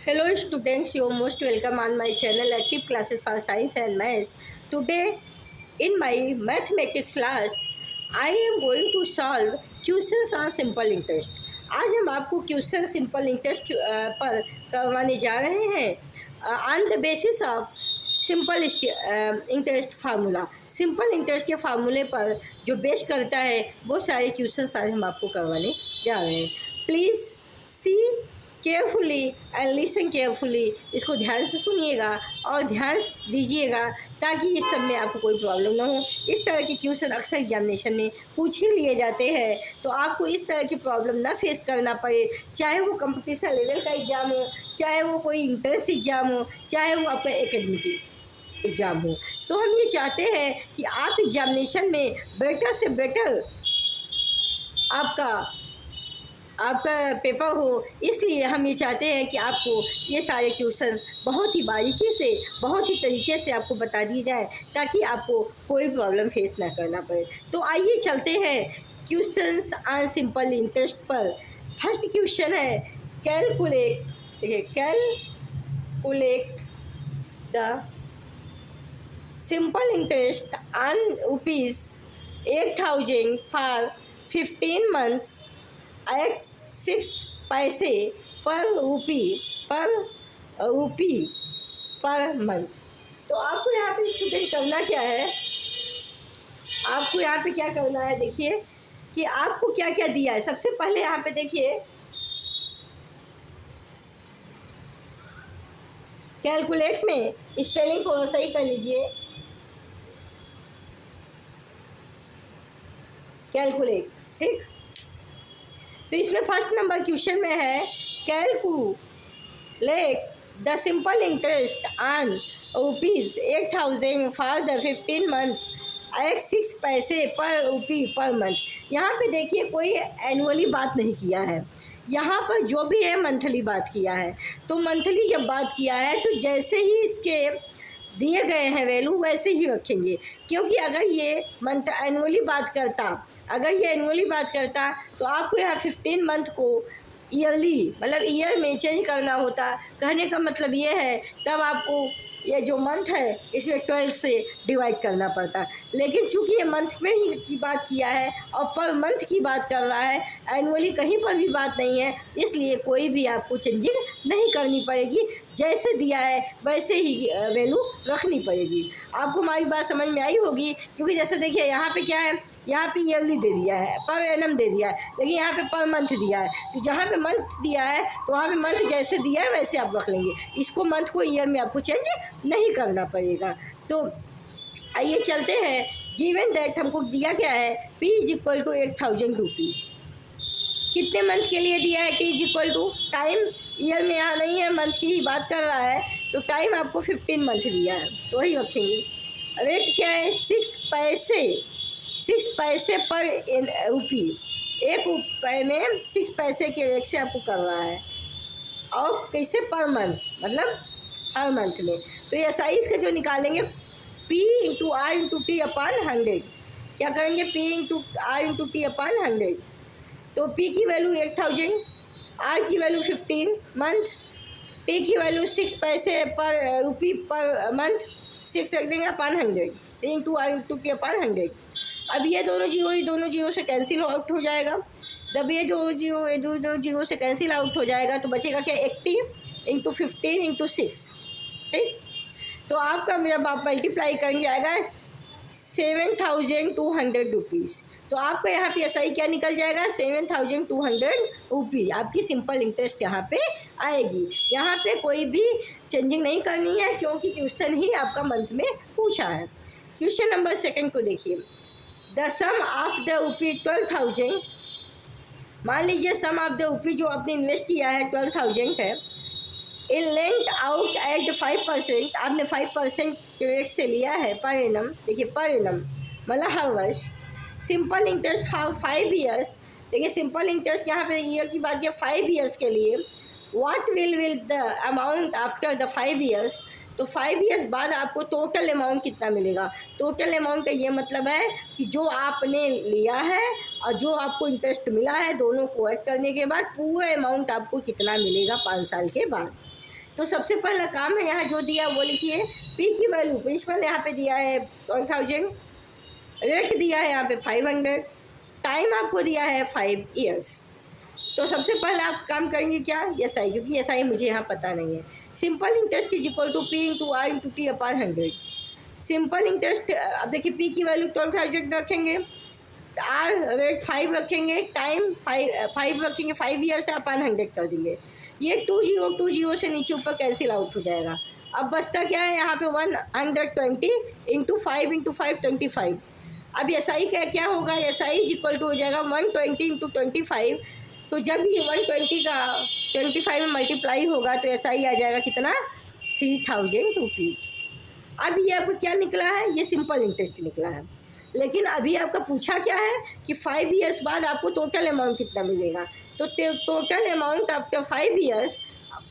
Hello students, you are most welcome on my channel Active Classes for Science and Maths. Today in my mathematics class, I am going to solve questions on simple interest. आज हम आपको question simple interest पर करवाने जा रहे हैं on the basis of simple interest formula. Simple interest के फार्मूले पर जो बेस करता है वो सारे क्वेश्चंस आज हम आपको करवाने जा रहे हैं। Please see carefully and listen carefully, इसको ध्यान से सुनिएगा और ध्यान दीजिएगा ताकि इस सब में आपको कोई प्रॉब्लम ना हो। इस तरह के क्वेश्चन अक्सर एग्जामिनेशन में पूछ ही लिए जाते हैं, तो आपको इस तरह की प्रॉब्लम ना फेस करना पड़े, चाहे वो कंपटीशन लेवल का एग्ज़ाम हो, चाहे वो कोई इंट्रेंस एग्ज़ाम हो, चाहे वो आपका एकेडमिक एग्ज़ाम हो। तो हम ये चाहते हैं कि आप एग्जामिनेशन में बेटर से बेटर आपका पेपर हो, इसलिए हम ये चाहते हैं कि आपको ये सारे क्वेश्चंस बहुत ही बारीकी से, बहुत ही तरीके से आपको बता दिए जाए ताकि आपको कोई प्रॉब्लम फेस ना करना पड़े। तो आइए चलते हैं क्वेश्चंस ऑन सिंपल इंटरेस्ट पर। फर्स्ट क्वेश्चन है कैलकुलेट, देखिए calculate the simple interest on ₹8,000 for 15 months at 6 पैसे पर रूपी पर मंथ। तो आपको यहाँ पे स्टूडेंट करना क्या है, आपको यहाँ पे क्या करना है, देखिए कि आपको क्या क्या दिया है। सबसे पहले यहाँ पे देखिए कैलकुलेट में स्पेलिंग थोड़ा सही कर लीजिए, कैलकुलेट, ठीक। तो इसमें फर्स्ट नंबर क्वेश्चन में है calculate the simple interest on ₹8,000 for the 15 months at 6 पैसे पर रूपी पर मंथ। यहाँ पे देखिए कोई एनुअली बात नहीं किया है, यहाँ पर जो भी है मंथली बात किया है। तो मंथली जब बात किया है तो जैसे ही इसके दिए गए हैं वैल्यू वैसे ही रखेंगे, क्योंकि अगर ये एनुअली बात करता तो आपको यहाँ 15 मंथ को ईयरली मतलब ईयर में चेंज करना होता। कहने का मतलब ये है तब आपको ये जो मंथ है इसमें 12 से डिवाइड करना पड़ता। लेकिन चूंकि ये मंथ में ही की बात किया है और पर मंथ की बात कर रहा है, एनुअली कहीं पर भी बात नहीं है, इसलिए कोई भी आपको चेंजिंग नहीं करनी पड़ेगी। जैसे दिया है वैसे ही वैल्यू रखनी पड़ेगी। आपको हमारी बात समझ में आई होगी, क्योंकि जैसे देखिए यहाँ पे क्या है, यहाँ पे ईयरली दे दिया है, पर एनम दे दिया है, लेकिन यहाँ पे पर मंथ दिया है। तो जहाँ पे मंथ दिया है तो वहाँ पे मंथ जैसे दिया है वैसे आप रख लेंगे, इसको मंथ को ईयर में आपको चेंज नहीं करना पड़ेगा। तो आइए चलते हैं, गिवन दैट हमको दिया क्या है, P = 8,000 रुपी। कितने मंथ के लिए दिया है, T = टाइम, ईयर में यहाँ नहीं है, मंथ की ही बात कर रहा है, तो टाइम आपको 15 मंथ दिया है तो वही रखेंगे। रेट क्या है, 6 पैसे पर रूपी, 1 रुपये में 6 पैसे के रेट से आपको कर रहा है, और कैसे पर मंथ मतलब हर मंथ में। तो ये साइज का जो निकालेंगे P × R × T / 100, क्या करेंगे, P × R × T / 100। तो P की वैल्यू 8,000, R की वैल्यू 15 मंथ, T की वैल्यू 6 पैसे पर रूपी पर मंथ, 6 रख देंगे अपन 100, P × R × T / 100। अब ये दोनों जीरो से कैंसिल आउट हो जाएगा। जब ये दोनों जीरो से कैंसिल आउट हो जाएगा तो बचेगा क्या, 80 × 15 × 6, ठीक। तो आपका जब आप मल्टीप्लाई करेंगे आएगा 7,200 रुपीज़। तो आपका यहाँ पे ऐसा ही क्या निकल जाएगा, 7,200 रुपी आपकी सिंपल इंटरेस्ट यहाँ पे आएगी। यहाँ पे कोई भी चेंजिंग नहीं करनी है, क्योंकि क्वेश्चन ही आपका मंथ में पूछा है। क्वेश्चन नंबर 2 को देखिए, द सम ऑफ द ₹12,000, मान लीजिए सम ऑफ द रुपी जो आपने इन्वेस्ट किया है 12,000 है, इन लेंट आउट एट 5%, आपने 5% के रेट से लिया है पर एनम, देखिए पर एनम मतलब हर वर्ष। सिंपल इंटरेस्ट फॉर 5 years, देखिए सिंपल इंटरेस्ट यहाँ पे ईयर की बात किया 5 years के लिए। What will the amount after the 5 years, तो 5 years बाद आपको टोटल अमाउंट कितना मिलेगा। टोटल अमाउंट का ये मतलब है कि जो आपने लिया है और जो आपको इंटरेस्ट मिला है, दोनों को ऐड करने के बाद पूरा अमाउंट आपको कितना मिलेगा 5 साल के बाद। तो सबसे पहला काम है यहाँ जो दिया वो लिखिए। पी की वैल्यू प्रिंसिपल यहाँ पे दिया है 12,000, रेट दिया है यहाँ पे 500, टाइम आपको दिया है 5 ईयर्स। तो सबसे पहले आप काम करेंगे क्या, एस आई, क्योंकि एस आई मुझे यहाँ पता नहीं है। Simple interest is equal to P into R into T upon 100। Simple interest अब देखिए पी की वैल्यू 12,000 रखेंगे, आर रेट 5 रखेंगे, टाइम 5 रखेंगे, 5 ईयर्स है अपॉन 100 कर देंगे। ये 2 से नीचे ऊपर कैंसिल आउट हो जाएगा। अब बचता क्या है यहाँ पे 120 इंटू 5 इंटू 5 25। अब एस आई का क्या होगा, S I is equal to हो जाएगा 120 इंटू 25। तो जब ये 120 का 25 में मल्टीप्लाई होगा तो एस आई आ जाएगा कितना, 3,000 रुपीज़। अब ये आपको क्या निकला है, ये सिंपल इंटरेस्ट निकला है। लेकिन अभी आपका पूछा क्या है कि 5 ईयर्स बाद आपको टोटल अमाउंट कितना मिलेगा। तो टोटल अमाउंट आफ्टर 5 ईयर्स,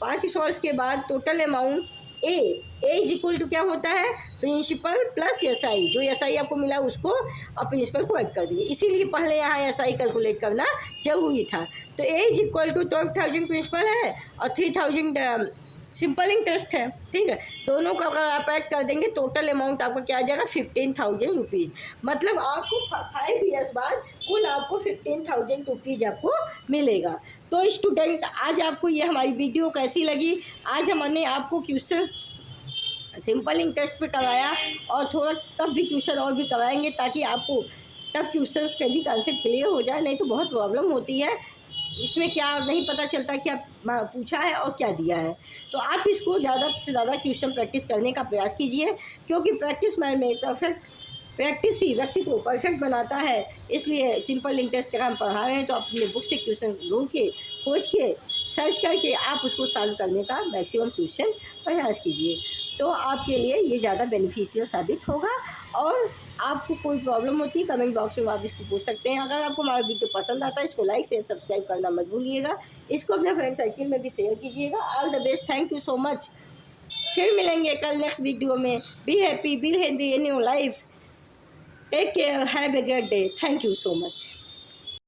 5 वर्ष के बाद total amount A is equal to क्या होता है, प्रिंसिपल प्लस एस आई। जो एस आई आपको मिला उसको और प्रिंसिपल को ऐड कर दिए, इसीलिए पहले यहाँ एस आई कैलकुलेट करना जरूरी था। तो ए इज इक्वल टू 12,000 प्रिंसिपल है और 3,000 सिंपल इंटरेस्ट है। ठीक है, दोनों का अगर आप ऐड कर देंगे टोटल अमाउंट आपका क्या आ जाएगा, 15,000 रुपीज़। मतलब आपको 5 ईयर्स बाद कुल आपको 15,000 रुपीज़ आपको मिलेगा। तो स्टूडेंट, आज आपको ये हमारी वीडियो कैसी लगी। आज हमने आपको क्वेश्चंस सिंपल इंटरेस्ट पे करवाया और थोड़ा टफ भी क्वेश्चन और भी करवाएंगे, ताकि आपको टफ क्वेश्चंस के भी कंसेप्ट क्लियर हो जाए। नहीं तो बहुत प्रॉब्लम होती है, इसमें क्या नहीं पता चलता क्या पूछा है और क्या दिया है। तो आप इसको ज़्यादा से ज़्यादा क्वेश्चन प्रैक्टिस करने का प्रयास कीजिए, क्योंकि प्रैक्टिस मैन में प्रैक्टिस ही व्यक्ति को परफेक्ट बनाता है। इसलिए सिंपल इंटरेस्ट का हम पढ़ा रहे हैं, तो अपने बुक से क्वेश्चन ढूंढ के खोज के सर्च करके आप उसको सॉल्व करने का मैक्सिमम क्वेश्चन प्रयास कीजिए। तो आपके लिए ये ज़्यादा बेनिफिशियल साबित होगा। और आपको कोई प्रॉब्लम होती है कमेंट बॉक्स में आप इसको पूछ सकते हैं। अगर आपको हमारा वीडियो पसंद आता है इसको लाइक शेयर सब्सक्राइब करना मत भूलिएगा। इसको अपने फ्रेंड सर्किल में भी शेयर कीजिएगा। All the best, thank you so much. फिर मिलेंगे कल नेक्स्ट वीडियो में। Be happy, be healthy in your life. Take care, have a great day. Thank you so much.